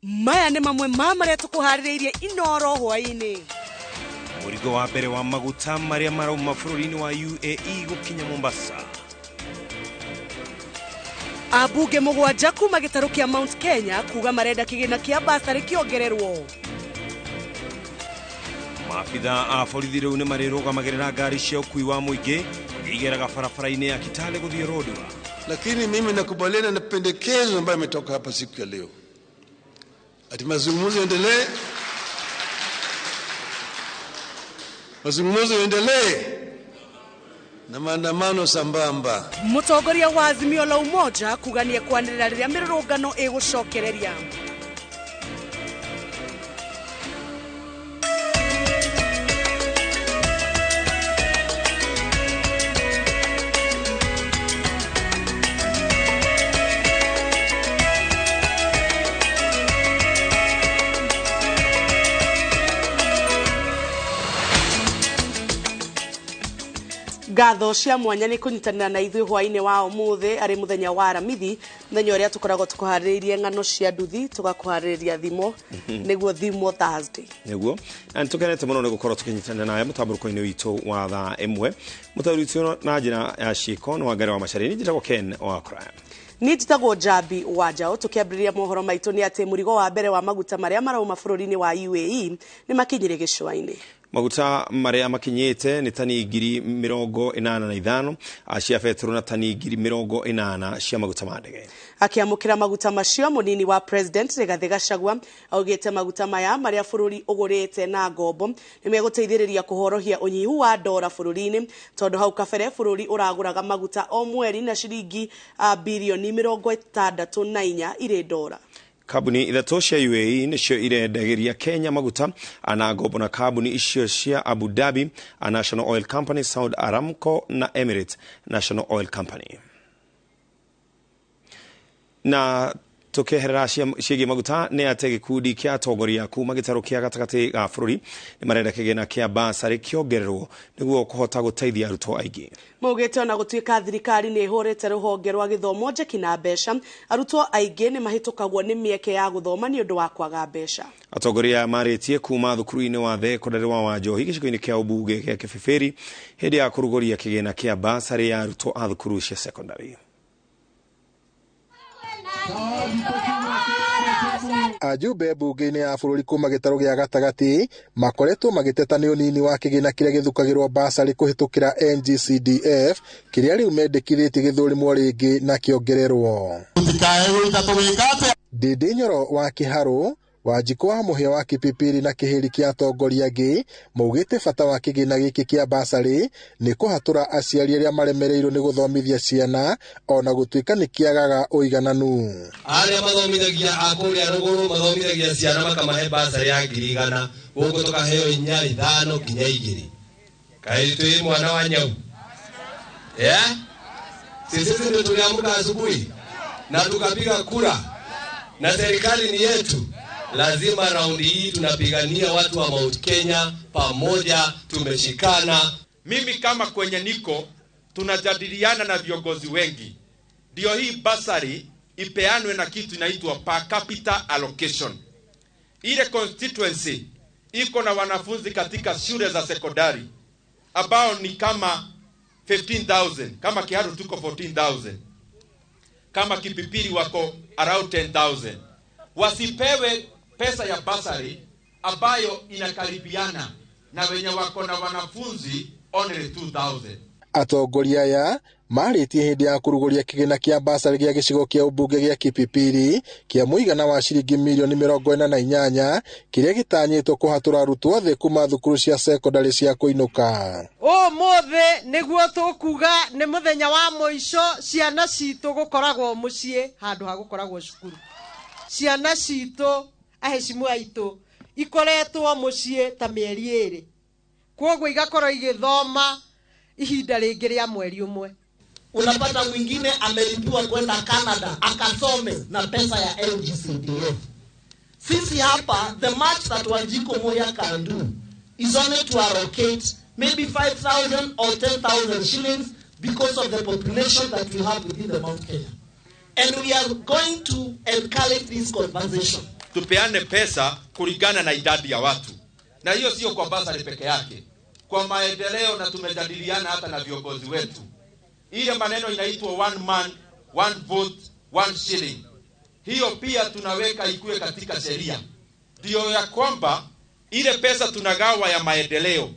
Maya nĩ mamwe ma marĩa tũkũharĩrĩirie inoro hwaĩ-inĩ. Mũrigo wa mbere wa maguta marĩa marauma bũrũri-inĩ wa UAE gũkinya Mombasa. Abunge mũgwanja kuma gĩtarũ kĩa Mount Kenya kuga marenda kĩgĩna kĩa basarĩ kĩongererwo. Maabitha a borithi rĩu nĩ marĩrũgamagĩrĩra ngari cia ũkui wa mũingĩ igeraga barabara-inĩ ya Kitale gũthiĩ Rodwa. Lakini mimi nakubaliana na pendekezo ambayo imetoka hapa siku ya leo. Ati mazungumzo yaendelee. Mazungumzo yaendelee na maandamano sambamba. Mũtongoria wa Azimio la Umoja kugania kwanĩrĩra rĩrĩa mĩrũrũngano ĩgũcokereria. Ngatho cia mwanya nĩ kũnyitanĩra na ithuĩ hwaĩ-inĩ wa ũmũthĩ arĩ mũthenya wa Aramithi, mũthenya ũrĩa tũkoragwo tũkũharĩrĩirie ng'ano cia nduthi, tũgakũharĩrĩria thimo, nĩguo thimo Thursday. Nĩguo, na nĩtũkenete mũno nĩ gũkorwo tũkĩnyitanĩra nawe mũtambũrũko-inĩ witũ wa thaa ĩmwe. Mũtambũrũko witũ na njĩra ya ciĩko nĩ Wangari wa Macharia, njĩtagwo Ken wa Kuraya. Nĩ njĩtagwo Jabi wa Njaũ. Tũkĩambĩrĩria mohoro maitũ nĩ atĩ mũrigo wa mbere wa maguta marĩa marauma bũrũri-inĩ wa UAE nĩ makinyire gĩcũa-inĩ. Maguta marĩa makinyĩte nĩ tani 85,000 cia betũrũ na tani 80,000 cia maguta ma ndege. Akĩamũkĩra maguta macio, mũnini wa president Rigathĩ Gachagua augĩte maguta maya marĩa bũrũri ũgũrĩte na ngombo nĩ megũteithĩrĩria kũhorohia ũnyihu wa ndora bũrũri-inĩ, tondũ hau kabere bũrũri ũragũraga maguta o mweri na ciringi birioni 64 irĩ ndora. Kabuni ithatũ cia UAE nĩcio irendagĩria Kenya maguta na ngombo, na kabuni icio cia Abu Dhabi, National Oil Company, Saudi Aramco na Emirates National Oil Company. Na tukeherera ciĩgiĩ maguta nĩ atĩ gĩkundi kĩa atongoria kuma gĩtarũ kĩa gatagatĩ ga bũrũri nĩ marenda kĩgĩna kĩa basarĩ kĩongererwo nĩguo kũhota gũteithia arutwo aingĩ. Maugĩte ona gũtuĩka thirikari nĩ ĩhũrĩte rũhonge rwa gĩthomo njeki na mbeca, arutwo aingĩ nĩ mahĩtũkagwo nĩ mĩeke ya gũthoma nĩ ũndũ wa kwaga mbeca. Atongoria marĩtie kuma thukuru-inĩ wa thekondarĩ wa Wanjohi gĩcigo-inĩ kĩa ũmbunge gĩa Kĩbĩbĩri hĩndĩ ya kũrugũria kĩgĩna kĩa basarĩ ya arutwo a thukuru cia sekondarĩ. Ajumbe bunge-inĩ ya bũrũri kuma gĩtarũ gĩa gatagatĩ makoretwo magĩteta nĩ ũnini wa kĩgĩna kĩrĩa gĩthukagĩrwo basarĩ kũhĩtũkĩra NGCDF, kĩrĩa rĩu mendekithĩtie gĩthũrimwo rĩngĩ na kĩongererwo. Ndĩndĩ Nyoro wa Kĩharũ, Wanjikũ wa Mũhĩa wa Kĩpĩpĩrĩ na kĩhĩri kĩa atongoria angĩ maugĩte bata wa kĩgĩna gĩkĩ kĩa basarĩ nĩ kũhatũra aciari arĩa maremereirwo nĩ gũthomithia ciana, ona gũtuĩka nĩ kĩagaga ũigananu. Arĩa mathomithagia akũrĩa rũgũrũ mathomithagia ciana makamahe basarĩ ya 100,000, gũkũ tũkaheo 5 nginya 2. Kaĩ twĩ mwana wa nyau? Sisi ndio tuliamka asubuhi na tukapiga kura na serikali ni yetu. Lazima raundi hii tunapigania watu wa Mount Kenya pamoja, tumeshikana. Mimi kama kwenye niko tunajadiliana na viongozi wengi, ndio hii basari ipeanwe na kitu inaitwa per capita allocation. Ile constituency iko na wanafunzi katika shule za sekondari ambao ni kama 15,000, kama Kiharu tuko 14,000, kama Kipipiri wako around 10,000. Wasipewe pesa ya basari ambayo inakaribiana na wenye wako na wanafunzi only 2,000. Atongoria aya marĩtie hĩndĩ ya kũrugũria kĩgĩna kĩa basarĩ gĩa gĩcigo kĩa ũmbunge gĩa Kĩpĩpĩrĩ kĩa mũigana wa ciringi mirioni 48 kĩrĩa gĩtanyĩtwo kũhatũra arutwo othe kuma thukuru cia sekondarĩ cia kũinũka. Ũmũthĩ nĩguo tũkuga nĩ mũthenya wa mũico ciana citũ gũkoragwo mũciĩ handũ ha gũkoragwo cukuru. Ciana citũ ahecimu aitũ ikoretwo mũciĩ ta mĩeri 2, kwoguo igakorwo igĩthoma ihinda rĩngĩ rĩa mweri ũmwe. Unapata mwingine amelipiwa kwenda Canada akasome na pesa ya NGCDF. Sisi hapa, the much that Wanjiko Moya can do is only to allocate maybe 5,000 or 10,000 shillings because of the population that we have within the Mount Kenya. And we are going to encourage this conversation. tupeane pesa kulingana na idadi ya watu. Na hiyo sio kwa basari peke yake, kwa maendeleo, na tumejadiliana hata na viongozi wetu. Ile maneno inaitwa one man, one vote, one shilling. Hiyo pia tunaweka ikuwe katika sheria. Ndio ya kwamba ile pesa tunagawa ya maendeleo,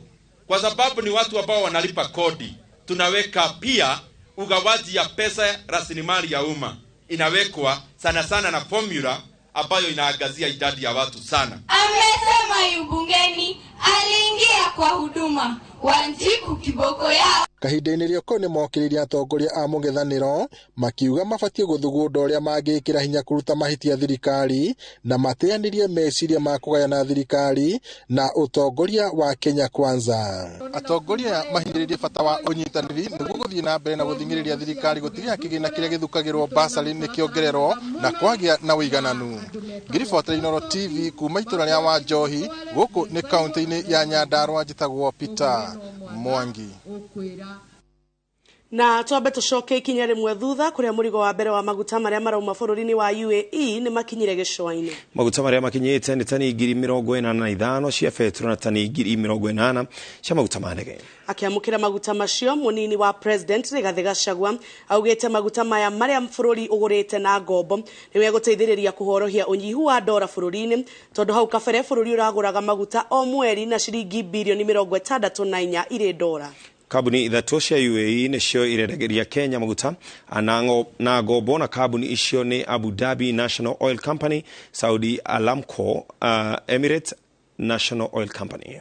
kwa sababu ni watu ambao wanalipa kodi, tunaweka pia ugawaji ya pesa rasilimali ya umma. Inawekwa sana sana na formula ambayo inaangazia idadi ya watu sana. Amesema yubungeni aliingia kwa huduma Wanjiku kiboko yao. Kahinda-inĩ rĩoko nĩ mokĩrĩria atongoria a mũng'ethanĩro makiuga mabatie gũthugunda ũrĩa mangĩkĩra hinya kũruta mahĩtia thirikari na mateanĩrie meciria ma kũgayana thirikari na ũtongoria wa Kenya Kwanza. Atongoria mahirĩrĩirie bata wa ũnyitanĩri nĩguo gũthiĩ na mbere na gũthingĩrĩria thirikari gũtigĩrĩra kĩgĩna kĩrĩa gĩthukagĩrwo basarĩ nĩ kĩongererwo na kwagĩa na ũigananu. Ngiribotera Inooro TV kuma itũra rĩa Wanjohi gũkũ nĩ kaunti-inĩ ya Nyandarua, njĩtagwo Peter Mwangi. Na twambe tucoke ikinya rimwe thutha kuria murigo wa mbere wa maguta maria marauma bururi-ini wa UAE ni makinyire gicwa-ini. Maguta maria makinyite ni tani 45,000 cia petro na tani 80,000 cia maguta ma ndege. Akiamukira maguta macio munini wa president Rigathi Gachagua augite maguta maya maria bururi ugurite na ngombo ni meguteithiriria kuhorohia unyihu wa dora bururi-ini tondu hau kabere bururi uraguraga maguta o mweri na ciringi bilioni 64 ire dora. Kabuni ithatu cia UAE nicio irendegeria Kenya maguta na ngombo, na kabuni icio ni Abu Dhabi National Oil Company, Saudi Aramco, Emirates National Oil Company.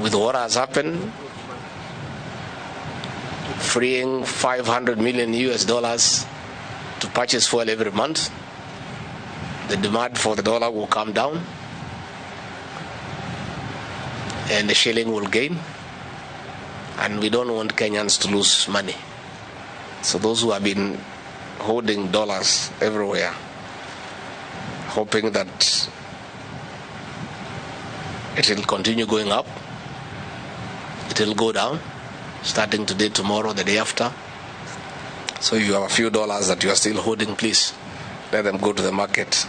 With what has happened, freeing $500 million to purchase fuel every month, the demand for the dollar will come down and the shilling will gain, and we don't want Kenyans to lose money. So those who have been holding dollars everywhere, hoping that it will continue going up, it will go down, starting today, tomorrow, the day after. So if you have a few dollars that you are still holding, please let them go to the market.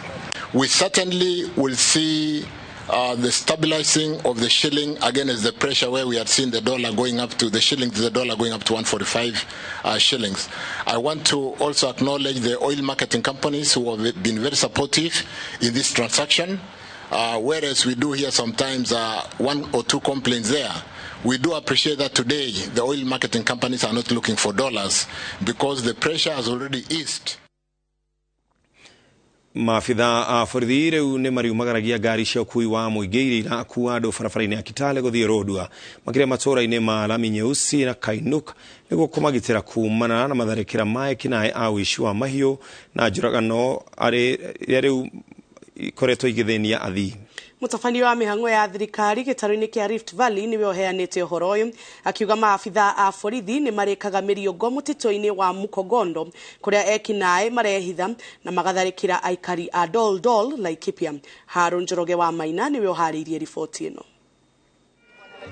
We certainly will see the stabilizing of the shilling against the pressure where we had seen the dollar going up to the shilling to the dollar going up to 145 shillings. I want to also acknowledge the oil marketing companies who have been very supportive in this transaction. Whereas we do hear sometimes one or two complaints there, we do appreciate that today the oil marketing companies are not looking for dollars because the pressure has already eased. Maafitha a borithi riu ni mariumagaragia ngari cia ukui wa muingi ira kuwa andu barabara-ini ya Kitale guthii Rodua makiria matura-ini ma Lami Nyeusi na Kainuk niguo kumagitira kumana na matharikira ma kinae a wici wa mahiu na njuragano ari riu ikoretwo igithenia athii. Mutafani wa mihango ya thirikari gitaro-ini kia Rift Valley niwe oheanite uhoro uyu akiuga maafitha a borithi ni marikaga miriongo mutito-ini wa Mukogondo kuria ekinae marehitha na magatharikira aikari a Dol Laikipia. Harun Njoroge wa Maina niwe oharirie riboti ino.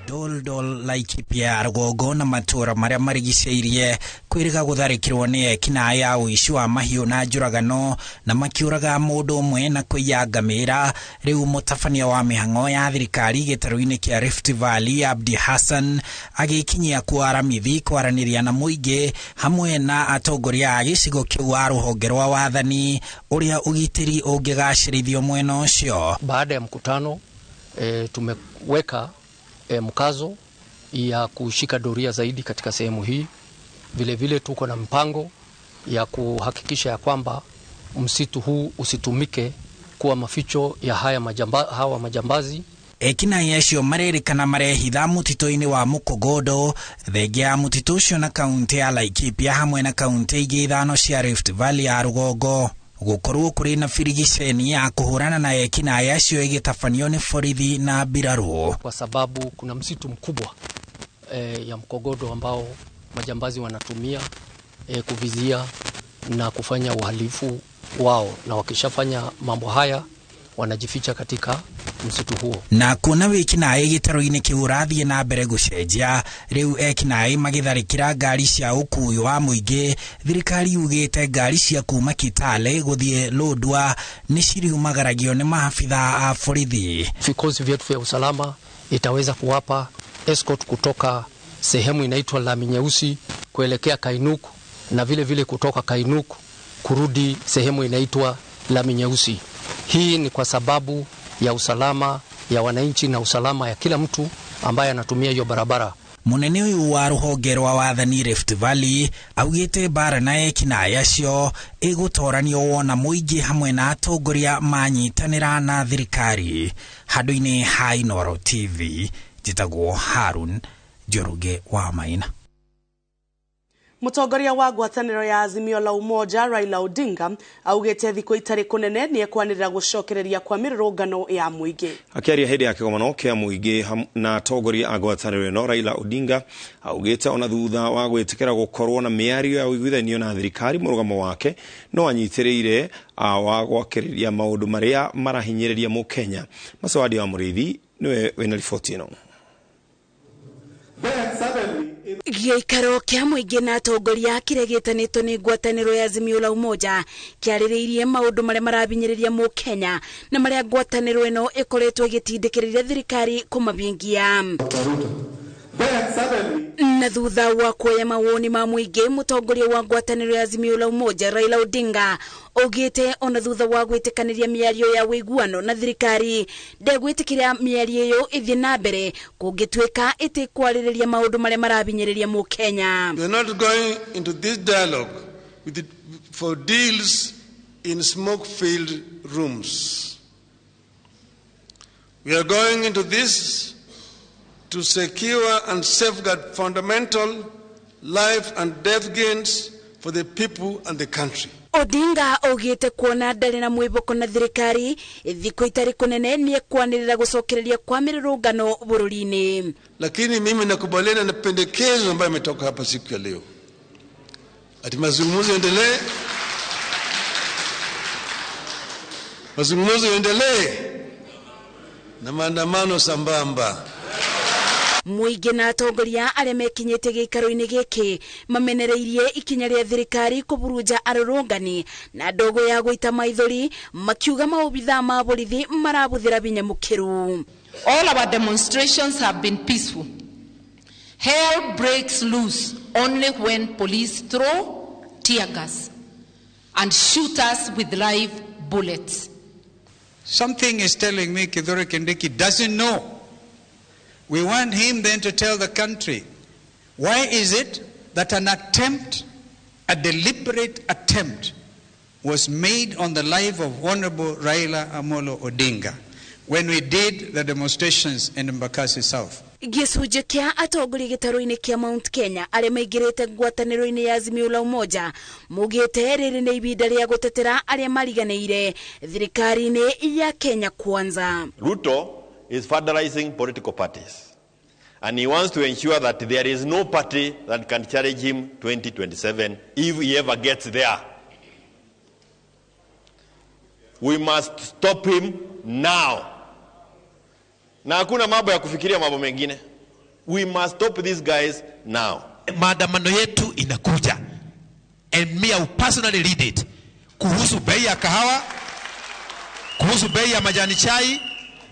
Dol Laikipia Rugogo na matura maria marigiceirie kwiriga gutharikirwo ni ekinae ya uici wa mahiu na njuragano na makiuraga mundu umwe na kuiyangamira. Riu mutafania wa mihango ya thirikari gitaro-ini kia Rift Valley Abdi Hassan agikinyia kuaramithi kwaraniria na muingi hamwe na atongoria a gicigo kiu wa ruhonge rwa wathani uria ugitiri ungigacirithio mwena ucio. Baada ya mkutano tumeweka mkazo ya kushika doria zaidi katika sehemu hii. Vile vile tuko na mpango ya kuhakikisha ya kwamba msitu huu usitumike kuwa maficho ya hawa majambazi. Ekinae yacio marerikana marehitha mutito-ini wa Mukogondo thengia mutito ucio na kaunti ya Laikipia hamwe na kaunti ingĩ ithano cia Rift Valley ya rugongo. Gukorwo kuri na firigisheni ya kuhurana na ekinae yacio igitafanio ni borithi na mbiraru, kwa sababu kuna msitu mkubwa ya Mukogondo ambao majambazi wanatumia kuvizia na kufanya uhalifu wao, na wakishafanya mambo haya wanajificha katika msitu huo. Na kuna wiki nae gitaro-ini kiu rathie na mbere gucenjia riu ekinae magitharikira ngari cia ukui wa muingi. Thirikari yugite ngari cia kuma Kitale guthie Lodwar ni ciriumagaragio ni maafitha a borithi. Vikosi vyetu vya usalama itaweza kuwapa escort kutoka sehemu inaitwa Lami Nyeusi kuelekea Kainuku, na vile vile kutoka Kainuku kurudi sehemu inaitwa Lami Nyeusi. Hii ni kwa sababu ya usalama ya wananchi na usalama ya kila mtu ambaye anatumia hiyo barabara. Munene uyu wa ruhonge rwa wathani Rift Valley augite bara na ekinae acio igutoranio wona muingi hamwe na atongoria manyitanira na thirikari. Handu-ini ha Inooro TV, jitagwo Harun Njoroge wa Maina. Mutongoria wa ngwataniro ya Azimio la Umoja Raila Odinga augite thikũ itari kunene ni ekwanirira gucokereria kwa mirurungano ya muingi. Akiaria hindi ya kigomano kia muingi na atongoria a ngwataniro no Raila Odinga augite ona thutha wa gwitikira gukorwo na miario ya uiguithanio na thirikari, murugamo wake no anyitiriire wa gwakiriria maundu maria marahinyiriria mu Kenya. Masawadi wa Murithi niwe wina riboti ino. Giikaro kia muingi na atongoria kiregitanitwo ni ngwataniro ya Azimio la Umoja kiaririirie maundu maria marabinyiriria mu Kenya na maria ngwataniro ino ikoretwo igitindikiriria thirikari kumabingia. Na thutha wa kuoya mawoni ma muingi, mutongoria wa ngwataniro ya Azimio la Umoja Raila Odinga ogite ona thutha wa gwitikaniria miario ya wiguano na thirikari ndegwitikiria miario iyo ithie na mbere kungitwika itikwariria maundu maria marabinyiriria mu Kenya. We are not going into this dialogue for deals in smoke-filled rooms. We are going into this to secure and safeguard fundamental life and death gains for the people and the country. Odinga ogite kuona ndari na mwiboko na thirikari thikũ itari kunene ni ekwanirira gucokereria kwa mirurungano bururi-ini. Lakini mimi nakubaliana na pendekezo ambayo imetoka hapa siku ya leo, ati mazungumzo endelee na maandamano sambamba. Muingi na atongoria aria mekinyite giikaro-ini giki mamenereirie ikinya ria thirikari kuburuja arurungani na ndogo ya guita maithori, makiuga maobitha ma borithi marabuthira binya mukiru. All our demonstrations have been peaceful. Hell breaks loose only when police throw tear gas and shoot us with live bullets. Something is telling me Kithure Kindiki doesn't know. We want him then to tell the country, why is it that an attempt, a deliberate attempt, was made on the life of Honorable Raila Amolo Odinga when we did the demonstrations in Embakasi South? Gicunjĩ kia atongoria gĩtaro-inĩ kia Mount Kenya arĩa maingĩrĩte ngwatanĩro-inĩ ya Azimio la Umoja mugĩte rĩrĩ nĩ ibinda rĩa gũtetera arĩa mariganĩire thirikari-inĩ ya Kenya Kwanza. Ruto is federalizing political parties, and he wants to ensure that there is no party that can challenge him 2027 if he ever gets there. We must stop him now. Na hakuna mambo ya kufikiria mambo mengine. We must stop these guys now. Maandamano yetu inakuja, and me I personally lead it, kuhusu bei ya kahawa, kuhusu bei ya majani chai,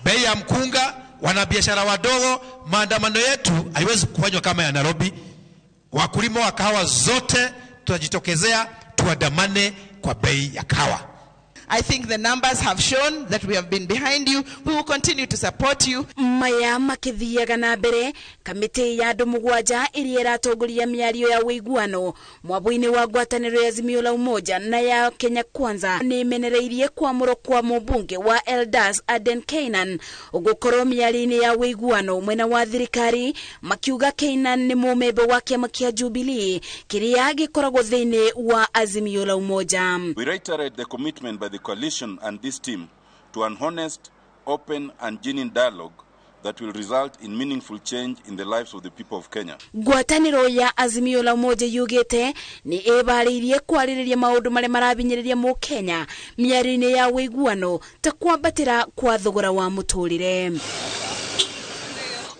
bei ya mkunga, wanabiashara wadogo. Maandamano yetu haiwezi kufanywa kama ya Nairobi. Wakulima wa kahawa zote tutajitokezea tuandamane kwa bei ya kahawa. I think the numbers have shown that we have been behind you. We will continue to support you. Maya makithiaga na mbere, kamiti ya andu mugwanja iria iratongoria miario ya wiguano mwabo-ini wa ngwatanĩro ya Azimio la Umoja na ya Kenya Kwanza ni menereirie kwamũrwo kwa mũmbunge wa Eldas Aden Keynan ugukorwo miario-ini ya wiguano mwena wa thirikari, makiuga Keynan ni mũmembe wa kiama kia Jubilee kiria gikoragwo thiini wa Azimio la Umoja. We reiterate the commitment by the coalition and this team to an honest, open and genuine dialogue that will result in meaningful change in the lives of the people of Kenya. Ngwataniro ya Azimio la Umoja yugite ni ebaririe kwaririria maundu mare marabinyiriria mu Kenya miarini ya wiguano ta kwambatira kwa thogora wa muturire.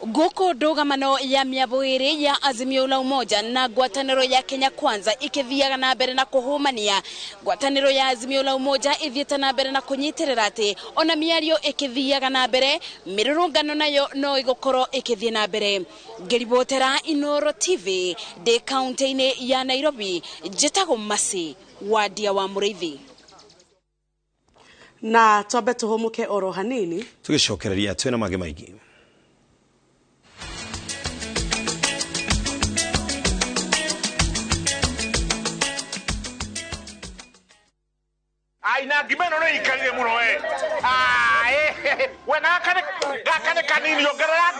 Goko ndugamano ya miabwiri ya Azimio la Umoja na ngwataniro ya Kenya Kwanza ikithiaga na mbere na kuhumania. Ngwataniro ya Azimio la Umoja ithiete na mbere na kunyitirira ati ona miario ikithiaga na mbere, mirurungano nayo no igokoro ikithie na mbere. Ngeribotera Inoro TV de county ya Nairobi, Jetago Masi wadia wa Muriithi. Na tobe tuhumuke oro hanini tugicokereria twena mage maingi. Aina gimeno no ikalile muno wena kane kanini ogerera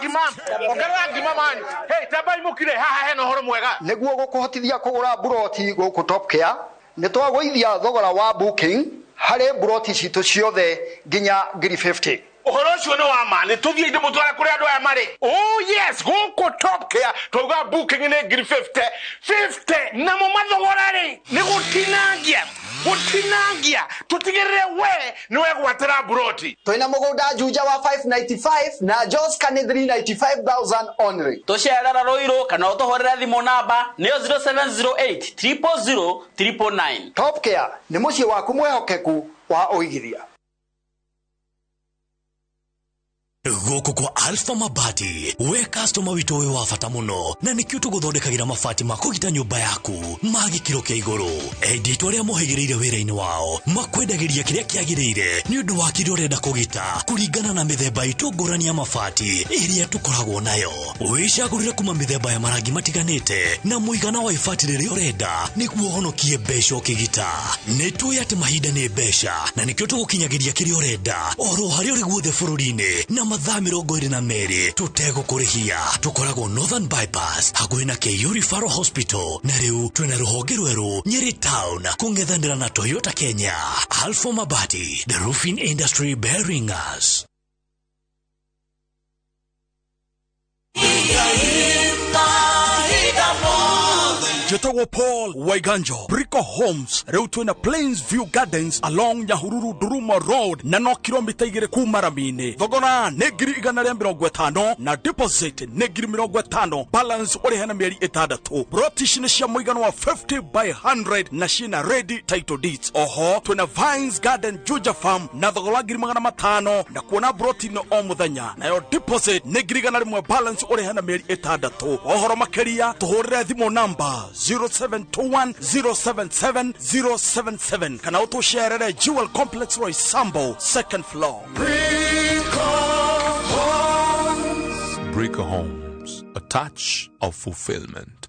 gima man hey tabai mukire haha heno horo mwega neguo gukuhotithia kugura buroti guku Top Care ni twagwithia thogora wa booking hari buroti citu ciothe nginya 50. Uhoro ucio no wa mane tuthie inde mutwara kuri andu aya mari. Oh yes, guku Top Care tauga booking ni 50 na mo mathogora ri ni gutinangia tutigirire we niwe gwatira buroti. Toina mugunda juja wa 595 na Jos kan 395,000 only. Tosherera roiro kana utohorera thimo namba niyo 0708 000 999. Top Care ni mucie waku mwehokeku wa uigithia. Goko kwa Alpha Mabati, we customer wito we wafata muno na nikio tuguthondekagira mabati makugita nyumba yaku magi kiro kia iguru. Edit waria mohegereire wira-ini wao makwendagiria kiria kiagirire ni undu wa kiria urenda kugita kuringana na mithemba itungurani ya mabati iria tukoragwo nayo. Wicagurire kuma mithemba ya marangi matiganite na muigana wa ibati riria urenda niguo honokie mbeca ukigita. Nitui ati mahinda ni mbeca na nikio tugukinyagiria kiria urenda oro haria uri guothe bururi-ini na mathaa 22 tutegũkũrĩhia. Tukoragwo Northern Bypass hakuhĩ na KU Referral Hospital na rĩu twĩna rũhonge rwerũ Nyeri Town kũng'ethanĩra na Toyota Kenya. Alpha Mabati, the roofing industry bearing us. Jetago Paul Waiganjo Brico Homes reu twina Plains View Gardens along Nyahururu Duruma Road na no kilomita 2 kuma Ramini. Thogora ne ngiri 150 na deposit ne ngiri 50, balance uri hena mieri 6. Brotish ne cia muigano wa 50 by 100 na shina ready title deeds. Oho twina Vines Garden Juja Farm na thogora ngiri 500 na kuona broti no o muthenya na yo deposit ne ngiri 100, balance uri hena mieri 6. Ohoro makeria tuhurire thimo namba 0721077077 kana utusherere Jewel Complex Roy Sambo second floor. Brico Homes, a touch of fulfillment.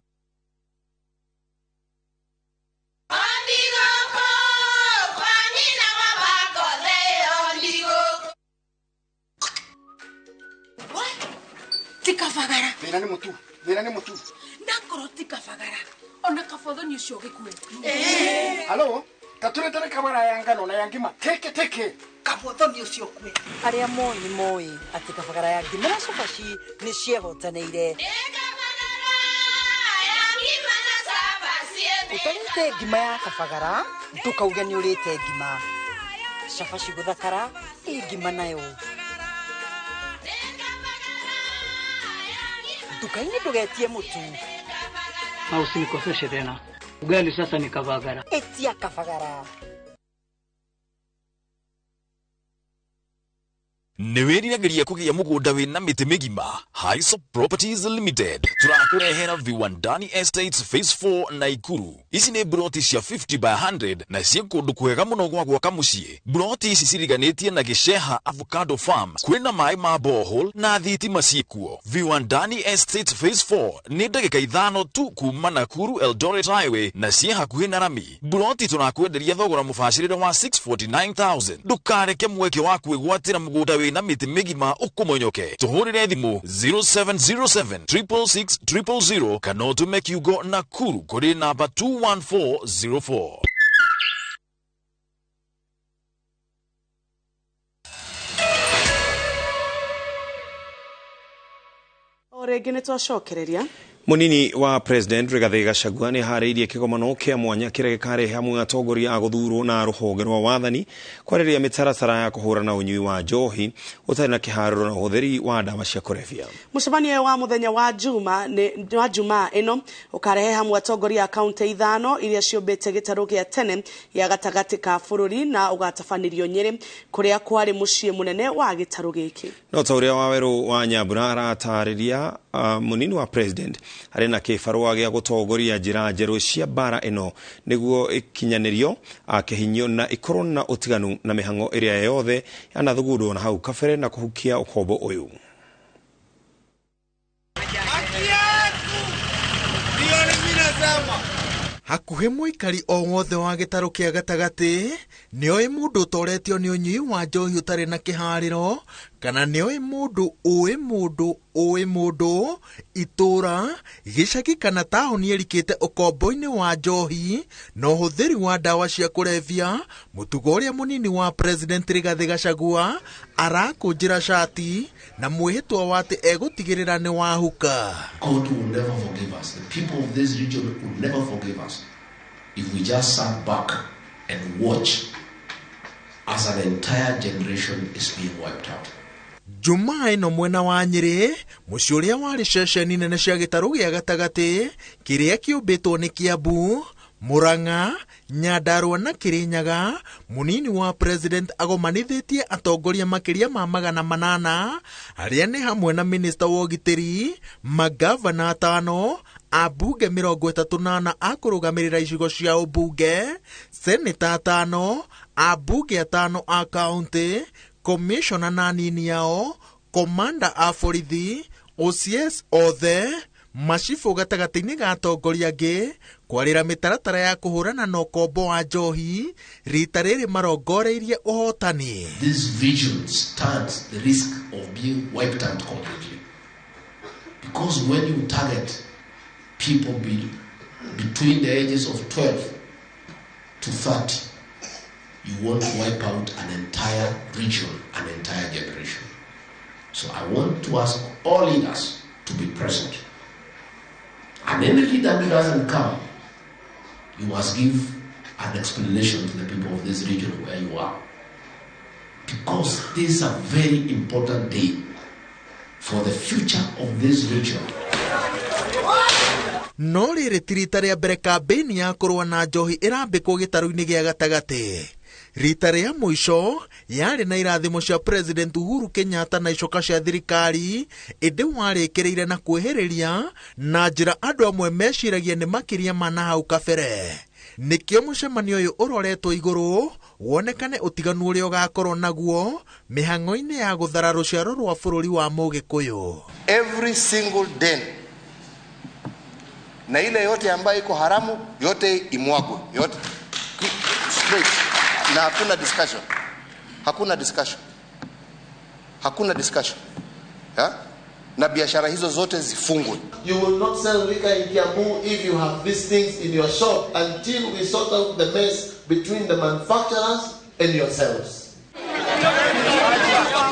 Tikafagara Vera ni mutu Nakoro tikafagara ona kafodho ni ucio gikue. Halo, taturetera kamera ya ngano na yangima teke kafodho ni ucio kwe. Aria moi ati kafagara ya ngima na sofaci ni ciegotaneire. Utarite ngima ya kafagara ndukauge ni urite ngima. Cabaci guthakara ngima nayo. Dukaini ndugetie mutu. Na usinikoseshe tena. Ugali sasa ni kafagara. Etia kafagara. Niwiriragiria kugia mugunda wina miti migima. Highsop Properties Limited turakurehera Viwandani Estates Phase 4 Naikuru. Ici ni broti cia 50 by 100 na cia kundu kwega muno gwa gwaka mucii. Broti ici ciriganitie na Gisheha Avocado Farm kwina mai ma borehole na thitima ciikuo. Viwandani Estates Phase 4 ni ndagika 5 tu kuma Nakuru Eldoret Highway na cia hakuhi na Rami. Broti turakwenderia thogora mubashirire wa 649,000. Ndukareke mweke wa kwigwatira mugunda na miti migima ukumonyoke. Tuhurire thimu 0707 666 000 kana utume kiugo Nakuru kuri namba 21404. Rĩngĩ nĩtwacokereria Munini wa President Rigathi Gachagua nĩ harĩirie kĩgomano kĩa mwanya kĩrĩa gĩkarehe hamwe atongoria a gũthurwo na rũhonge rwa wathani kwarĩrĩria mĩtaratara ya kũhũrana ũnyui wa njohi ũtarĩ na kĩharĩro na ũhũthĩri wa ndawa cia kũrebia. Mũcemanio wa mũthenya wa Jumaa ĩno ũkarehe hamwe atongoria a kaunti ithano iria ciũmbĩte gĩtarũ gĩa tene ya gatagatĩ ka bũrũri na ũgatabanĩrio Nyeri kũrĩa kwarĩ mũciĩ mũnene wa gĩtarũ gĩkĩ. No ta ũrĩa Wawerũ wa Nyambura aratarĩria munini wa President harĩ na kĩbarũa gĩa gũtongoria njĩra njerũ cia bara ĩno nĩguo ikinyanĩrio kĩhinyio na ikorwo na ũtiganu na mĩhang'o ĩrĩa yothe yanathugundwo na hau kabere na kũhukia ũkombo ũyũ. Hakuhĩ mũikari o wothe wa gĩtarũ kĩa gatagatĩ nĩoĩ mũndũ ũtoretio nĩ ũnyui wa njohi ũtarĩ na kĩharĩro kana nĩoĩ mũndũ ũĩ mũndũ itũra gĩcagi kana taũni ĩrikĩte ũkombo-inĩ wa njohi na ũhũthĩri wa ndawa cia kũrebia. Mũtugo ũrĩa mũnini wa President Rigathi Gachagua arakũnjĩra shati na mwĩhĩtwa wa atĩ egũtigĩrĩra nĩ wahuka. God will never forgive us. The people of this region will never forgive us if we just sat back and watch as an entire generation is being wiped out. Jumaa ĩno mwena wa Nyeri mũciĩ ũrĩa warĩ ceceni nene cia gĩtarũ gĩa gatagatĩ kĩrĩa kĩũmbĩtwo nĩ Kiambu, Murang'a, Nyandarua na Kirinyaga, munini wa President agomanithĩtie atongoria makĩria ma 800 arĩa nĩ hamwe na Minister wa ũgitĩri, magavana 5, abunge 38 a kũrũgamĩrĩra icigo cia ũmbunge, seneta 5, abunge 5 a kaunti, commissioner na nini yao, commander a borithi, OCS othe, macibu gatagatĩ-inĩ ga atongoria angĩ kwarĩra mĩtaratara ya kũhũrana na ũkombo wa njohi rita rĩrĩ marongoreirie ũhotani. This vision stands the risk of being wiped out completely. Because when you target people between the ages of 12 to 30, you want to wipe out an entire region, an entire generation. So I want to ask all leaders to be present. And any leader who doesn't come, you must give an explanation to the people of this region where you are. Because this is a very important day for the future of this region. No rĩrĩ ti rita rĩa mbere kambĩini ya kũrũa na njohi ĩrambĩkwo gĩtarũ-inĩ gĩa gatagatĩ. Rita rĩa mũico yarĩ na irathimo cia President Uhuru Kenyatta na icoka cia thirikari ĩndĩ warĩkĩrĩire na kwĩhĩrĩria na njĩra andũ amwe meciragia nĩ makĩria ma na hau kabere. Nĩkĩo mũcemanio ũyũ ũroretwo igũrũ wonekane ũtiganu ũrĩa ũgakorwo naguo mĩhang'o-inĩ ya gũthara rũciaro rwa bũrũri wa Mũgĩkũyũ. Every single den na ile yote ambayo iko haramu yote imwagwe yote straight na hakuna discussion ha? Na biashara hizo zote zifungwe. You will not sell liquor in Kiambu if you have these things in your shop until we sort out the mess between the manufacturers and yourselves.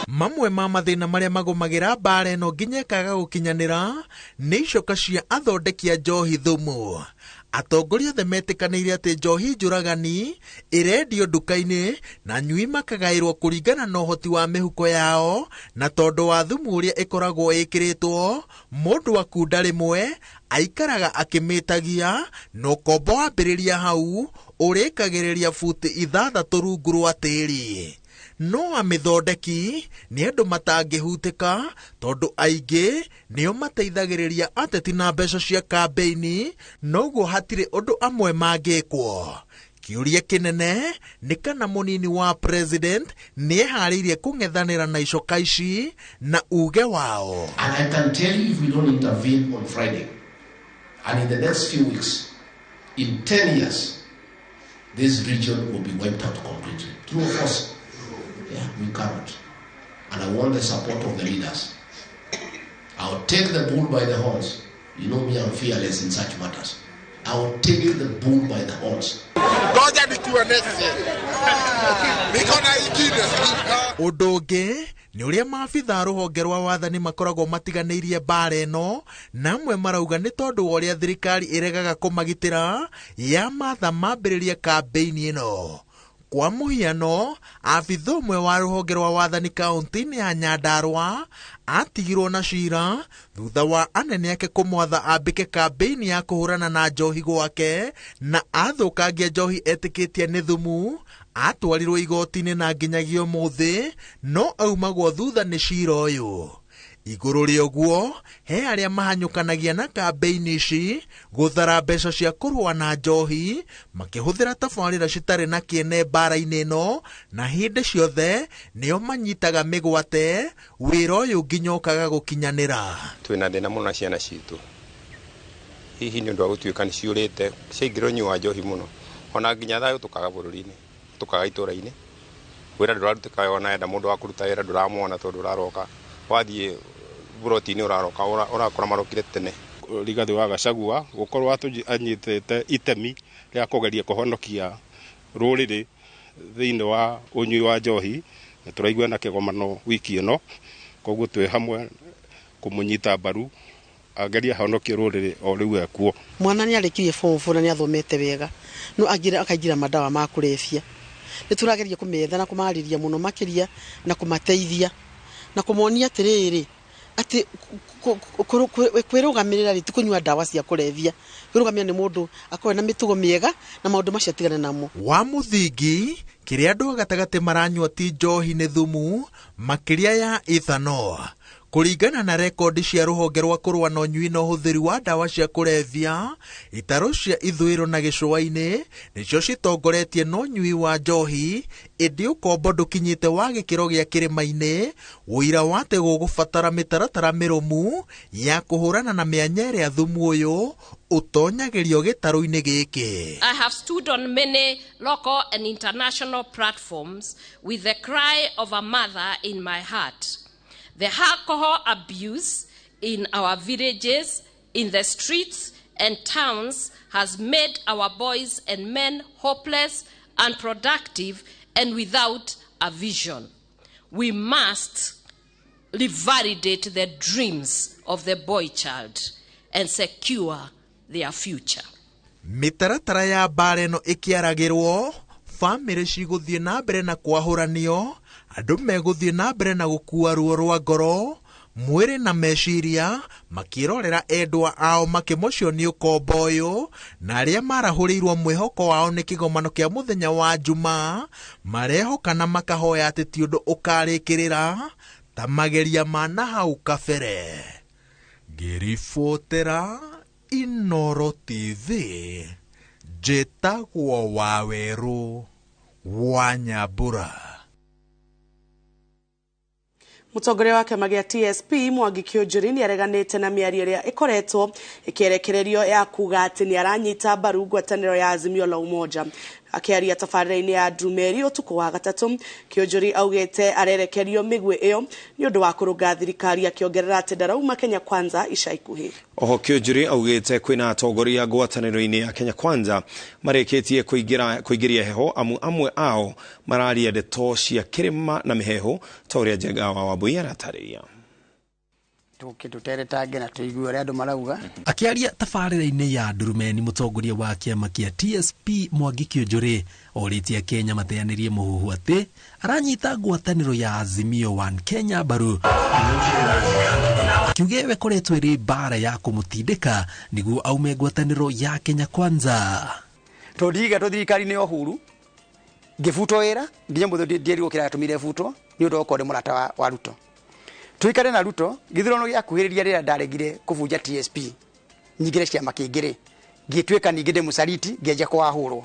Mamwe ma mathĩna marĩa magũmagĩra mbara ĩno nginya ĩkaga gũkinyanĩra nĩ icoka cia athondeki a njohi thumu. Atongoria othe metĩkanĩire atĩ njohi njũragani ĩrendio nduka-inĩ na nyui makagaĩrwo kũringana na ũhoti wa mĩhuko yao, na tondũ wa thumu ũrĩa ĩkoragwo ĩkĩrĩtwo mũndũ akunda rĩmwe aikaraga akĩmĩtagia na ũkombo wambĩrĩria hau ũrĩkagĩrĩria futi 6 rungu rwa tĩri. No amĩthondeki nĩ andũ matangĩhutĩka tondũ aingĩ nĩo mateithagĩrĩria ateti na mbeca cia kambĩini, noguo hatirĩ ũndũ amwe mangĩkwo. Kĩũria kĩnene nĩ kana mũnini wa President nĩeharĩirie kũng'ethanĩra na icoka ici na uge wao. And I can tell you, if we don't intervene on Friday and in the next few weeks, in 10 years, this region will be wiped out completely. True or false? Yeah, we cannot. And I want the support of the leaders. I'll take the bull by the horns. You know me, I'm fearless in such matters. I'll take the bull by the horns. Ũndũ ũngĩ nĩ ũrĩa maabitha rũhonge rwa wathani makoragwo matiganĩirie mbara ĩno, na amwe marauga nĩ tondũ wa ũrĩa thirikari ĩregaga kũmagitĩra ya matha mambĩrĩria kambĩini ĩno. Kwa mũhiano, abitha ũmwe wa rũhonge rwa wathani kaunti-inĩ ya Nyandarua atigirwo na cira thutha wa anene ake kũmwatha ambĩke kambĩini ya kũhũrana na njohi gwake, na athũkangia njohi etĩkĩtie nĩ thumu, atwarirwo igoti-inĩ na nginyagia ũmũthĩ no aumagwo thutha nĩ cira ũyũ. Igũrũ rĩa ũguo, he arĩa mahanyũkanagia na kambĩini ici gũthara mbeca cia kũrũa na njohi makĩhũthĩra tabarĩra citarĩ na kĩene mbara-inĩ ĩno, na hĩndĩ ciothe nĩo manyitaga mĩgwate wĩra ũyũ nginya ũkaga gũkinyanĩra. Twĩna thĩna mũno na ciana citũ, hihi nĩ ũndũ wa gũtuĩka nĩ ciũrĩte ciaingĩra ũnyui wa njohi mũno, ona nginya thayũ tũkaga bũrũri-inĩ, tũkaga itũũra-inĩ, wĩra ndũrarutĩka wona enda mũndũ wa kũruta wĩra ndũramwona tondũ ũraroka wathiĩ buroti-inĩ ũraroka ũrakora marokire tene. Rigathĩ wa Gachagua gũkorwo anyitĩte itemi rĩa kũgeria kũhonokia rũrĩrĩ thĩinĩ wa ũnyui wa njohi, na tũraigua na kĩgomano wiki ĩno, koguo twĩ hamwe kũmũnyita mbaru ageria ahonokie rũrĩrĩ o rĩu ekuo. Mwana nĩ arĩkirie form 4 na nĩ athomete wega, no akaingĩra madawa ma kũrebia. Nĩ tũrageria kũmetha na kũmarĩria mũno makĩria na kũmateithia na kũmonia atĩrĩrĩ atĩ kwĩrũgamĩrĩra rĩ ti kũnyua ndawa cia kũrebia. Kwĩrũgamĩrĩra nĩ mũndũ akorwo na mĩtugo mĩega na maũndũ macio atigane namo. Wa mũthingi, kĩrĩa andũ gatagatĩ maranyua ti njohi nĩ thumu makĩria ya ethanol. Kũringana na rekondi cia rũhonge rwa kũrũa na ũnyui na ũhũthĩri wa ndawa cia kũrebia, itarũ cia ithũĩro na gĩcũa-inĩ nĩcio citongoretie na ũnyui wa njohi, ĩndĩ ũkombo ndũkinyĩte wa gĩkĩro gĩa kĩrĩma-inĩ, wũira wa atĩ gũgũbatara mĩtaratara mĩrũmu ya kũhũrana na mĩanya ĩrĩa thumu ũyũ ũtonyagĩrio gĩtarũ-inĩ gĩkĩ. I have stood on many local and international platforms with the cry of a mother in my heart. The alcohol abuse in our villages, in the streets and towns has made our boys and men hopeless, unproductive, and without a vision. We must revalidate the dreams of the boy child and secure their future. Mĩtaratara ya mbara ĩno ĩkĩaragĩrwo, bamĩrĩ cigũthiĩ na mbere na kwahũranio, andũ megũthiĩ na mbere na gũkua ruo rwa ngoro, mwĩrĩ na meciria, makĩrorera endwa ao makĩmocio nĩ ũkombo ũyũ, na arĩa marahũrĩirwo mwĩhoko wao nĩ kĩgomano kĩa mũthenya wa Jumaa, marehoka na makahoya atĩ ti ũndũ ũkarĩkĩrĩra ta mageria ma na hau kabere. Ngĩribotera Inooro TV, njĩtagwo Wawerũ wa Nyambura. Mũtongoria wa kĩama gĩa TSP Mwangi Kĩũnjũri nĩ areganĩte na mĩario ĩrĩa ĩkoretwo ĩkĩerekererio ya kuga atĩ nĩ aranyita mbaru ngwatanĩro ya Azimio la Umoja. Akĩaria tabarĩra-inĩ ya Ndumeri ũtukũ wa gatatũ, Kĩũnjũri augĩte arerekerio mĩgwĩ ĩyo nĩ ũndũ wa kũrũnga thirikari, akĩongerera atĩ ndarauma Kenya Kwanza ica ikuhĩ. Oho Kĩũnjũri augĩte kwĩna atongoria ngwatanĩro-inĩ ya Kenya Kwanza marĩkĩtie kũingĩria heho, amwe ao mararia ndeto cia kĩrĩma na mĩheho ta ũrĩa Njengawa wa Mbũi aratarĩria. Akĩaria tabarĩra-inĩ ya Ndurumeni, mũtongoria wa kĩama kĩa TSP Mwangi Kĩũnjũri orĩtie Kenya mateanĩrie mũhuhu atĩ aranyita ngwatanĩro ya Azimio One Kenya mbaru. Akiuge we koretwo ĩrĩ mbara ya kũmũtindĩka nĩguo aume ngwatanĩro ya Kenya Kwanza. Tũthiga thirikari-inĩ ya Uhuru ngĩbutwo wĩra nginya mũthĩ ndierirwo kĩrĩa gĩatũmire butwo nĩ ũndũ wa mũrata wa Ruto. Tuikare na Ruto githurano gĩa kuhĩrĩria rĩrĩa ndaregire kũbunja TSP nyingĩre ciama kĩngĩ, ngĩtuĩka ningĩ ndĩ mũcariti ngĩenja kwahũrwo,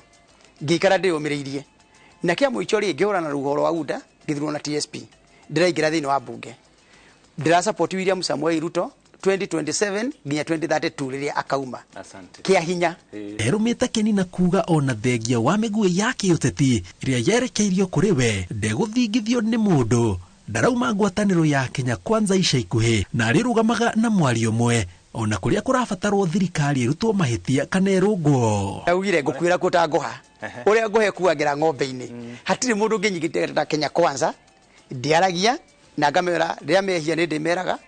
ngĩikara ndĩyũmĩrĩirie na kĩa mũico rĩ ngĩhũra na rũhoro wa UDA githurano na TSP ndĩraingĩra thĩinĩ wa mbunge, ndĩrasupport William Samoei Ruto 2027 nginya 2032 rĩrĩa akauma kĩa hinya. Erumĩte Keni na kuga ona thengia wa mĩguĩ ya kĩũteti ĩrĩa yerekeirio kũrĩ we ndegũthingithio nĩ mũndũ, ndarauma ngwatanĩro ya Kenya Kwanza ica ikuhĩ na arĩrũgamaga na mwario mwe ona kũrĩa kũrabatarwo thirikari ĩrutwo mahĩtia kana ĩrũngwo. Augire ngũkwĩra kũta ngũha ũrĩa ngũhe kuagĩra ng'ombe-inĩ, hatirĩ mũndũ ũngĩnyigĩte Kenya Kwanza, ndiaragia na ngamera ria mehia ni ndimeraga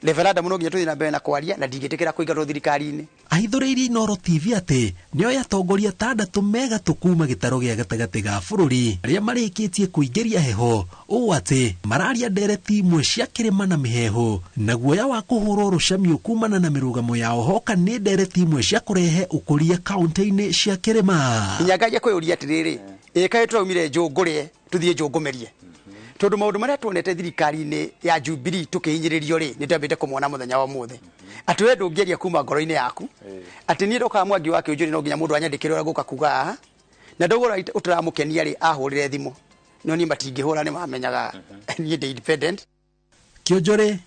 Reverenda muno nginya tuthi na mbere na kwaria na ndingitikira kuingatwo thirikari-ini. Ahithuririe Inoro TV ati nio yatongoria tandatu mega tukuma gitaro gia gatagati ga bururi aria marikitie kuingeria heho uu ati mararia ndereti imwe cia kirima na miheho na guoya wa kuhurwo rucamio kumana na mirugamo yao hoka ni ndereti imwe cia kurehe ukuria kaunti-ini cia kirima. Inyangaje kuyuria atiriri ikae twaumire njungure tuthie njungumerie tondu maundu maria tuonete thirikari-ini ya Jubilee tukihinyiririo ri ni twambite kumwona muthenya wa muthe ati we ndungieria kuma ngoro-ini yaku ati ni ndoka mwangi wake ujuri no nginya mundu anyandikire ura guka kuga na ndogora utaramukenia ri ahurire thimu no ni matingihura ni mamenyaga ni independent Kionjore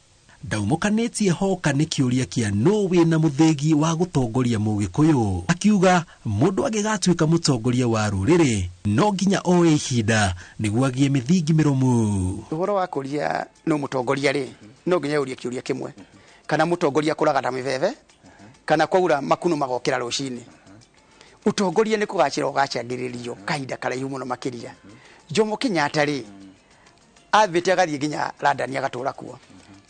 ndaumukanitie hoka ni kiuria kia no wina muthegi wa gutongoria mugikuyu akiuga mundu agigatuika mutongoria wa ruriri no nginya oe ihinda niguo agie mithingi miromu. Uhoro wa kuria no mutongoria ri no nginya urie kiuria kimwe kana mutongoria kuraga na miveve kana kwaura makunu magokira rucini. Utongoria ni kugacira ugacangiririo kahinda karaihu muno makiria. Jomo Kenyatta ri athite agathie nginya London agatura kuo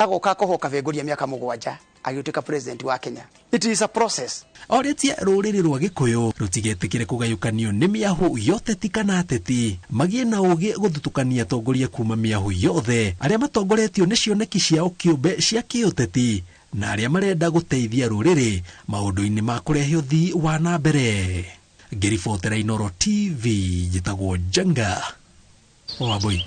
agoka kohoka vengoria miaka 7 agituika president wa Kenya. It is a process. Oretie ruriri rwa gikuyu rutigetikire kugayukanio ni miahu yote tikana ateti magie na ugi guthutukania tongoria kuma miahu yothe aria matongoretio ni cioneki ciao kiumbe cia kiuteti na aria marenda guteithia ruriri maundu-ini ma kurehe uthii wa na mbere. Ngiribotera Inoro TV jitagwo Janga Waboi.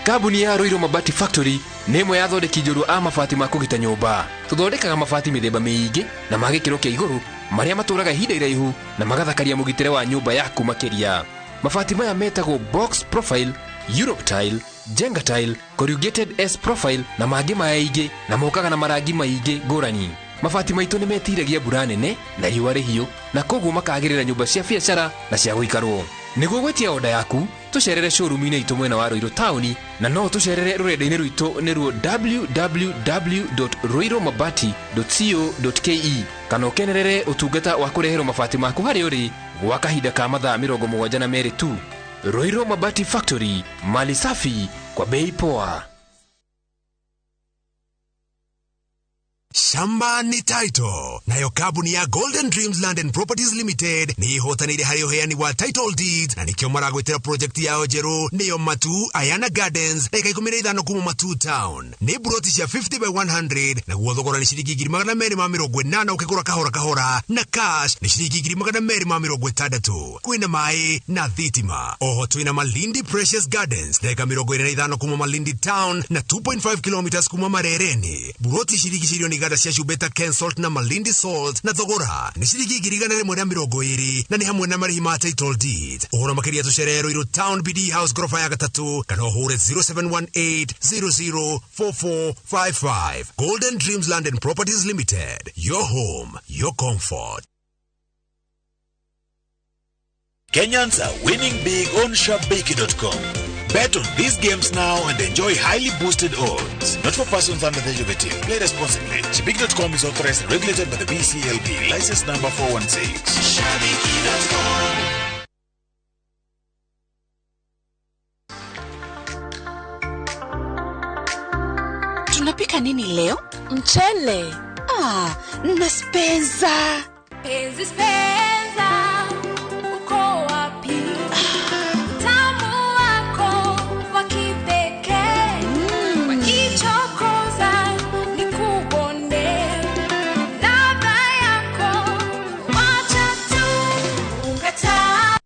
Kabuni ya Roiro Mabati Factory nemo yathondeki njuru a mabati ma kugita nyumba. Tuthondekaga mabati mithemba miingi na magikiro kia iguru maria maturaga ihinda iraihu na magathakaria mugitire wa nyumba yaku makiria. Mabati maya metagwo box profile, Europe tile, Jenga tile, corrugated S profile na mangi maingi na mokaga na marangi maingi ngurani. Mabati maitu ni metiragia mbura nene na riũa rĩhiũ na koguo makagirira nyumba cia biacara na cia guikarwo. Niguo gwetia oda yaku tucerere showroom-ini itu mwena wa Roiro town na no tucerere rurenda-ini rwitu niruo www.roiromabati.co.ke kana ukenerere utungata wa kureherwo mabati maku hari uri gwa kahinda ka mathaa 72 tu. Roiro Mabati Factory, mali safi kwa bei poa. Shamba ni title nayo kabuni ya Golden Dreams Land and Properties Limited ni ihotanire hari uheani wa title deed na nikio maragwetera project yao jeru niyo Matu Ayana Gardens na ikaikumirithano kuma Matu Town ni buroti cia 50 by 100 na guothogora ni shiringi 280 ukigura kahora na cash ni shiringi 260 kwina mai na thitima. Oho twina Malindi Precious Gardens na ikamirithano kuma Malindi Town na 2.5 kilometers kuma Marereni buroti shiringi shirioni gada cia Shubeta Ken Salt na Malindi Salt na thogora ni shiringi 120 na ni hamwe na marihi ma title deed. Uhoro makiria tucerero Roiro Town BD House gorofa ya 3 kana uhure 0718004455. Golden Dreams Land and Properties Limited, your home, your comfort. Kenyans are winning big on SharpBakey.com. Bet on these games now and enjoy highly boosted odds. Not for persons under the age of 18. Play responsibly. SharpBakey.com is authorized and regulated by the BCLB. License number 416. SharpBakey.com. Tunapika nini leo? Mchele. Na spenza. Penzi spenza. Uko wapi? Tamu wako wa kipekee. Wakichokoza ni kubonde. Ladha yako wacha tu ungataa.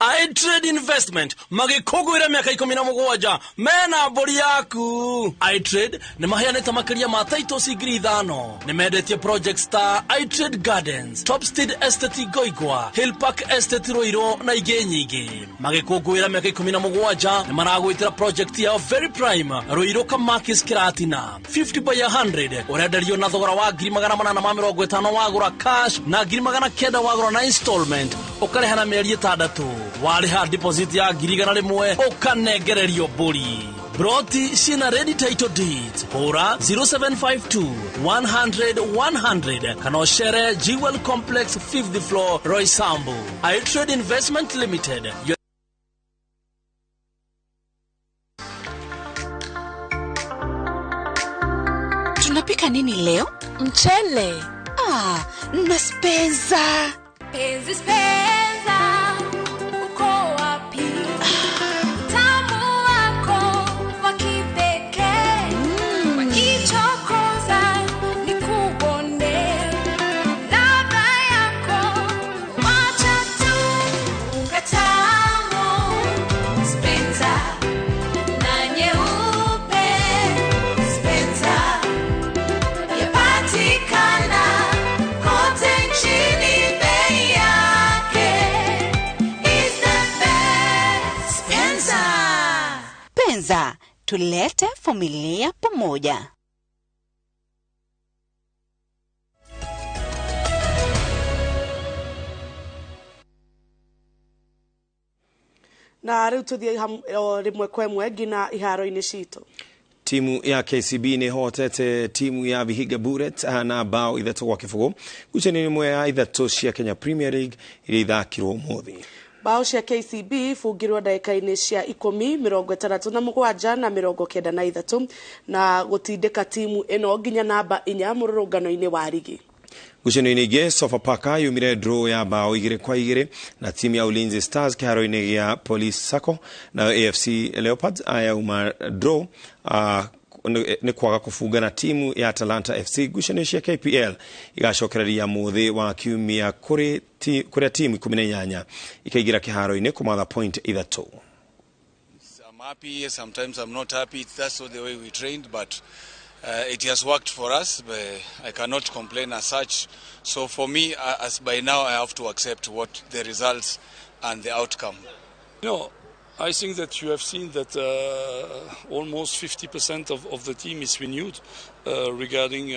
iTrade Investment magikugwira miaka 17 mena mbori yaku. iTrade ni maheanite makiria ma titles ngiri 5 ni mendetie projects ta iTrade Gardens, Topstead Estate Goigwa, Hill Park Estate Roiro na ingi nyingi. Magikugwira miaka 17 ni maragwitira project ya Very Prime Roiro Kamakis Kiratina 50 by 100 urenderio na thogora wa 850 wagura cash na 900 wagura na installment ukarehana mieri 6 wariha deposit ya 100 ukanegererio buri. Broti shina ready title deeds. Hora 0752 100 100 Kanoshere Jewel Complex 5th floor Roy Sambu. iTrade Investment Limited. Tunapika nini leo? Mchele. Na spenza. Penzi spenza. Uko wapi? Tamu wako wa kipekee. Wakichokoza ni kubonde. Ladha yako wacha tu ukatamu. Spenza na nyeupe. Spenza yapatikana kote nchini, bei yake is the best. Spenza. Spenza, tulete familia pamoja. Na riu tuthie rimwe kwa imwe ngina iharo-ini citu. Timu ya KCB ni hotete timu ya Vihiga Bullet na bao 3-0 guceni imwe ya 3 cia Kenya Premier League iri ithakirwo umuthi. Bao cia KCB fungirwo ndagika-ini cia 10, 67 na 93 na gutindika timu ino nginya namba 4 mururungano-ini wa ligi. Guceni ingi Sofapaka yumire draw ya bao 2-2 na timu ya Ulinzi Stars kiharo-ini ya Police Sacco na AFC Leopards ayauma draw ni kwaga kufunga na timu ya Atalanta FC. Guceni cia KPL igacokereria muthi wa kiumia kuria timu 18 ikaigira kiharo-ini kumatha point 3. I'm happy, sometimes I'm not happy. That's the way we trained, but it has worked for us. But I cannot complain as such. So for me, as by now, I have to accept what the results and the outcome. I think that you have seen that almost 50% of the team is renewed regarding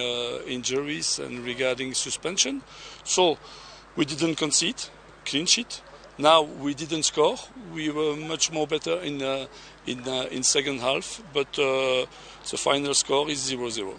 injuries and regarding suspension. So we didn't concede, clean sheet. Now we didn't score. We were much more better in second half, but the final score is 0-0.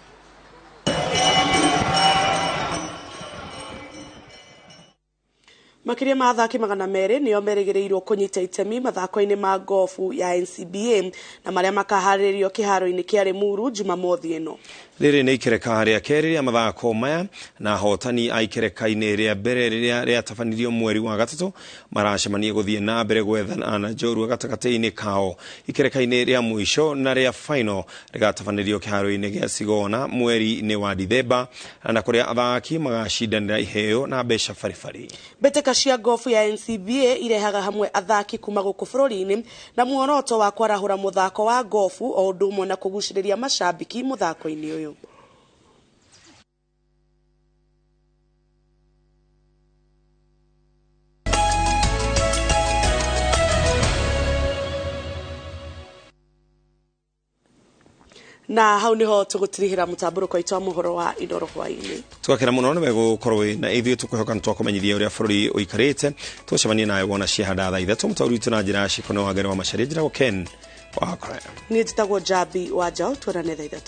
Makiria ma athaki 200 nio merĩgĩrĩirwo kunyita itemi mathako-ini ma gofu ya NCBA na maria makaharĩrĩrio kiharo-ini kia Limuru Jumamothi ino. Riri ni ikereka ria keri ria mathako maya na hotani a ikereka-ini ria mbere ria tabanirio mweri wa 3 maracemania guthie na mbere gwethana na njorua gatagati-ini kao. Ikereka-ini ria mwisho na ria final rigatabanirio kiharo-ini gia Sigona mweri-ini wa Dithemba na kuria athaki magacindanira iheo na mbeca farifari. Mbĩtĩka cia gofu ya NCBA irehaga hamwe athaki kuma gũkũ bũrũri-inĩ na muoroto wa kwarahũra muthako wa gofu o ũndũ ũmwe na kũgucĩrĩria macambiki muthako-inĩ ũyũ. Na hau niho tugutirihira mutamburuko itwa muhoro wa indoro hwaini. Twakira muno ni gukorwo na ithuĩ tukuhoka ntwakumenyithia uria bũrũri uikarĩte tucemanie nawe wona ciahanda thaa 3 mutauri na njira cikono wa gari wa macharia njira Ken wa Kaya. Ni njitagwo Jabi wa Jao tuonane thaa 3.